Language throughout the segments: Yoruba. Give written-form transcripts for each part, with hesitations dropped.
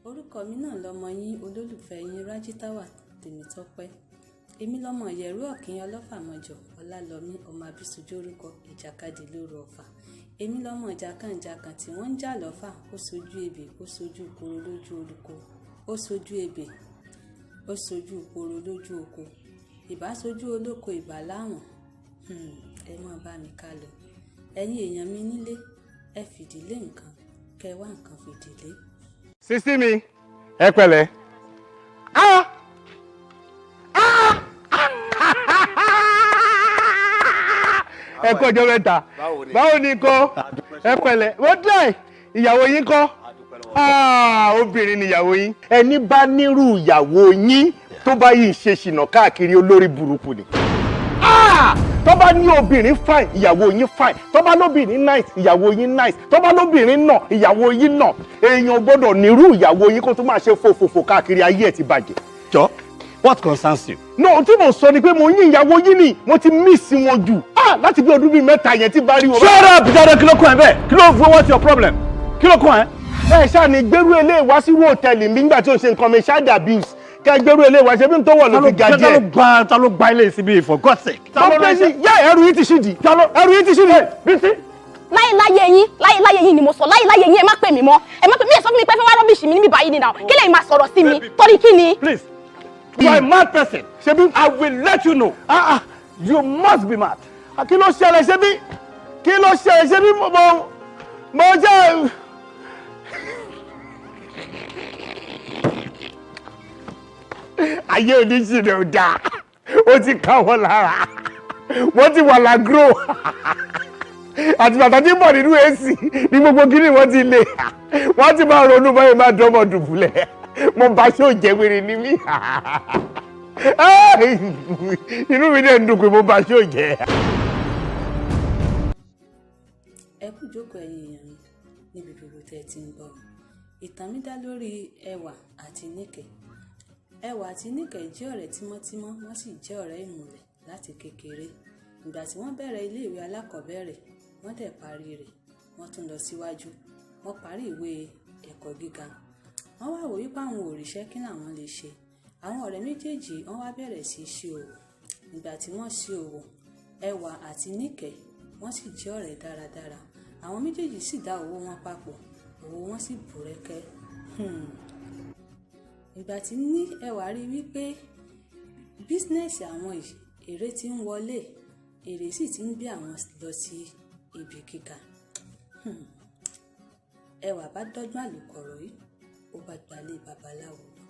Orúkọ mi náà lọmọ yín olólùfẹ́ yín Rájítáwà Tèmítọ́pẹ́. Èmi lọmọ Ìyẹ̀rú Ọ̀kín Ọlọ́fàmọjọ Ọlálọ́mí ọmọ Abísújú orúkọ ìjàkadì lóru Ọ̀fà. Èmi lọmọ jàkànjàkàn tí wọ́n ń jà lọ́fà, ó sojú ebè, ó sojú ìporo lójú olùkọ́, ó sojú ebè, ó sojú ìporo lójú oko. Ìbá sojú olóko ìbá láwọn. Ẹ má bá mi ká lọ. Ẹ̀yin èèyàn mi nílé, ẹ fìdílé nǹkan, kẹ wá nǹkan fìdílé. Sísí mi, ẹ pẹ̀lẹ́. Ẹ kú ọjọ́ mẹ́ta. Báwo ni kọ́? Ẹ pẹ̀lẹ́. Wọ́n dẹ̀ ìyàwó yín kọ́? Obìnrin ni ìyàwó yín. Ẹni bá nírú ìyàwó yín tó bá yìí ṣe ṣìnà káàkiri olórí burúkú ni. Tó bá ní obìnrin fine, ìyàwó yín fine. Tó bá lóbìnrin nice, ìyàwó yín nice. Tó bá lóbìnrin náà, ìyàwó yín náà. Èèyàn gbọ́dọ̀ nírú ìyàwó yín kó tó máa ṣe fòfòfò káàkiri ayé ẹ̀ ti bàjẹ́. Jọ, what concerns you? No, tí mo sọ ni pé mo yín ìyàwó yín ni, mo ti miss wọn jù. Láti bí ọdún bíi mẹ́ta yẹn tí bá rí wọn. Shut up, Jado, kí ló kàn ẹ́ bẹ́ẹ̀? Kí ló fún what's your problem? Kí ló kàn ẹ́? Ẹ ṣáà ní gbérú eléyìí wá sí hòtẹ́ẹ̀lì mi nígbà tí ó ṣe nǹkan mi child abuse. Kẹ́ gbérú eléyìí wá ṣe bí n tó wọ̀ ló fi ga díẹ̀. Ta ló gba ilé síbí for God's sake? Ẹrù yìí ti ṣídìí. Ẹrù yìí ti ṣídìí. Bísí. láyé yín ni mo sọ láyé yín ẹ má pè mí mọ́ ẹ má pè mí ẹ sọ fún mi pé fẹ́ wá rọ́bìṣì mi níbi báyìí ni náà kí lè máa sọ̀rọ̀ sí mi torí kí ni. Please, you are a mad person. Ṣebí I will let you know. You must be mad. Kí ló ṣẹlẹ̀ ṣebí mo jẹ́. Ayé oníṣìnà ò dáa, ó ti ká wọn lára, wọ́n ti wà lágro, àti bàtà tí ń bọ̀ nínú èsì ní gbogbo gíní wọ́n ti lè, wọ́n ti máa ronú báyìí máa dánmọ̀ dùbúlẹ̀, mo bá ṣó jẹ́ wèrè ní mí. Inú mi dẹ̀ ń dùn pé mo bá ṣó jẹ́. Ẹ kú jókòó ẹ̀yin èèyàn mi níbi gbogbo tẹ́ ẹ ti ń gbọ́. Ìtàn mi dá lórí Ẹwà àti Níkẹ̀. Ẹwà àti Níkẹ̀ jẹ́ ọ̀rẹ́ tímọ́tímọ́, wọ́n sì jẹ́ ọ̀rẹ́ ìmùlẹ̀ láti kékeré. Ìgbà tí wọ́n bẹ̀rẹ̀ iléèwé alákọ̀ọ́bẹ̀rẹ̀, wọ́n dẹ̀ parí rẹ̀, wọ́n tún lọ síwájú, wọ́n parí ìwé ẹ̀kọ́ gíga. Wọ́n wá wò wípé àwọn òrìṣẹ́ kí làwọn lè ṣe. Àwọn ọ̀rẹ́ méjèèjì wọ́n wá bẹ̀rẹ̀ sí ṣe òwò. Ìgbà tí wọ́n ṣe òwò, Ẹwà àti Níkẹ̀ wọ́n sì jẹ́ ọ̀rẹ́ dáradára. Àwọn méjèèjì sì dá owó wọn papọ̀, owó wọn sì bùrẹ́kẹ́. Ìgbà tí ní Ẹwà rí wípé bísínẹ́sì àwọn èrè tí ń wọlé, èrè sì ti ń gbé àwọn lọ sí ibi gíga. Ẹwà bá dọ́gbọ́n àlùkọ̀rọ̀ yìí, ó bá gbalé babaláwo lọ.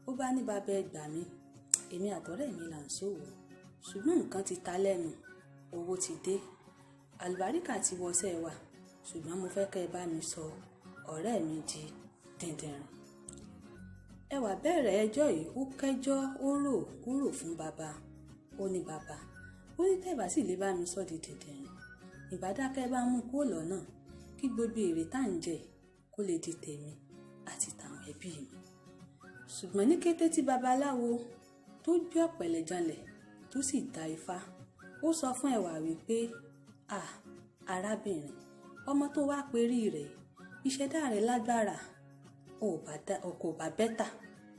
Ó bá ní bàbá ẹ gbà mí, èmi àtọ̀rẹ́ mi là ń ṣòwò, ṣùgbọ́n nǹkan ti ta lẹ́nu, owó ti dé, àlùbáríkà ti wọṣẹ́ wa, ṣùgbọ́n mo fẹ́ kẹ́ ẹ bá mi sọ ọ̀rẹ́ mi di dìndìnrìn. Ẹwà bẹ̀rẹ̀ ẹjọ́ yìí, ó kẹ́jọ́ ó rò fún bàbá. Ó ní bàbá, ó ní tẹ́bà sì lè bá mi sọ di dìndìnrìn. Ìbádákẹ́ bá mú kúrò lọ́nà kí gbogbo èrè tá ń jẹ kó lè di tèmi àti tàwọn ẹbí mi. Ṣùgbọ́n ní kété tí babaláwo tó gbé ọ̀pẹ̀lẹ̀ janlẹ̀ tó sì ta ifá, ó sọ fún Ẹwà wípé arábìnrin, ọmọ tó wá perí rẹ̀, ìṣẹ̀dá rẹ̀ lágbára, kò bá bẹ́tà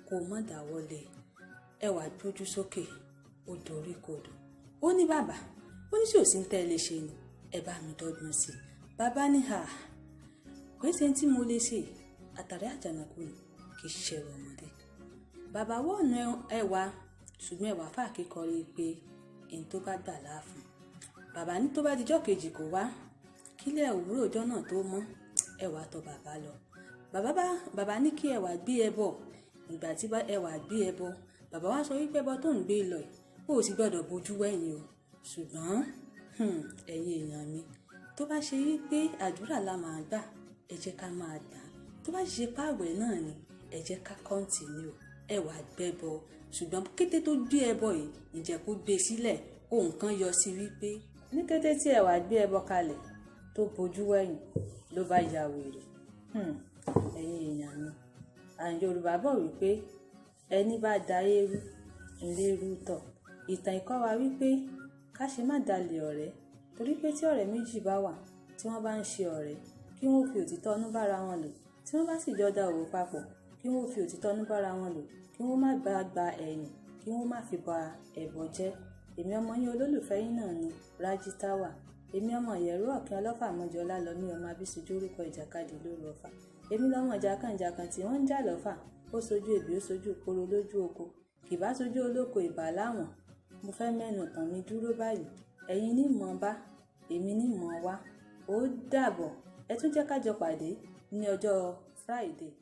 kó mọ́ dáwọ́lé. Ẹwà gbójú sókè, ó dorí kodò. Ó ní bàbá, ó ní sí òsín tẹ́ lè ṣe ni, ẹ bá mi dọ́gbọ́n sí i. Bàbá ní kò ṣe tí mo lè ṣe, àtàrí àjànàkú ni kì í ṣe ọmọdé. Bàbá wọ̀nà Ẹwà, ṣùgbọ́n Ẹwà fà kíkọrí pé èyí tó bá gbà láàfin. Bàbá ní tó bá dijọ́ kejì kò wá, kílẹ̀ òwúrọ̀ ọjọ́ náà tó mọ́, Ẹwà tọ̀ bàbá lọ. Bàbá ní kí Ẹwà gbé ẹbọ. Ìgbà tí Ẹwà gbé ẹbọ, bàbá wá sọ wípé ẹbọ tó ń gbé lọ yìí, ó sì gbọ́dọ̀ bójú wẹ̀yìn o. Ṣùgbọ́n ẹ̀yin èèyàn mi, tó bá ṣe wípé àdúrà la máa gbà, ẹ jẹ́ ká máa gbà. Tó bá ṣe pààwẹ̀ náà ni, ẹ jẹ́ ká kọ́ńtínú. Ẹwà gbẹ́bọ, ṣùgbọ́n kété tó gbé ẹbọ yìí, ǹjẹ́ kó gbé sílẹ̀, ohun kan yọ sí wípé ní kété tí Ẹwà gbé ẹbọ kalẹ̀ tó bójú wẹ̀yìn ló bá ya wèrè. Ẹ̀yin èèyàn mi, Yorùbá bọ̀ wípé ẹni bá da eérú ńlérú tọ̀. Ìtàn ìkọ́ wa wípé ká ṣe má dalẹ̀ ọ̀rẹ́, torí pé tí ọ̀rẹ́ méjì bá wà tí wọ́n bá ń ṣe ọ̀rẹ́, kí wọ́n fi òtítọ́ ọnú bára wọn lò. Tí wọ́n bá sì jọ da òwò papọ̀, kí kí wọ́n fi òtítọ́ ní bára wọn lò, kí wọ́n má bá gba ẹ̀yìn, kí wọ́n má fi ba ẹbọ jẹ́. Èmi ọmọ yín olólùfẹ́ yín náà ni Rájí Táwà. Èmi ọmọ Ìyẹ̀rú Ọ̀kín Ọlọ́fà Mọ́jọ Ọlálọ́mí ọmọ Abísójú orúkọ ìjàkadì lóru Ọ̀fà. Èmi lọ́mọ jàkànjàkàn tí wọ́n ń jà lọ́fà, ó sojú èbí ó sojú koro lójú oko, kìbá sojú olóko ìbà láwọn. Mo fẹ́ mẹ́nu tàn mí dúró báyìí, ẹ̀yin ní mọ̀ bá, èmi ní mọ̀ wá. Ó dàbọ̀, ẹ tún jẹ́ ká jọ pàdé ní ọjọ́ Friday.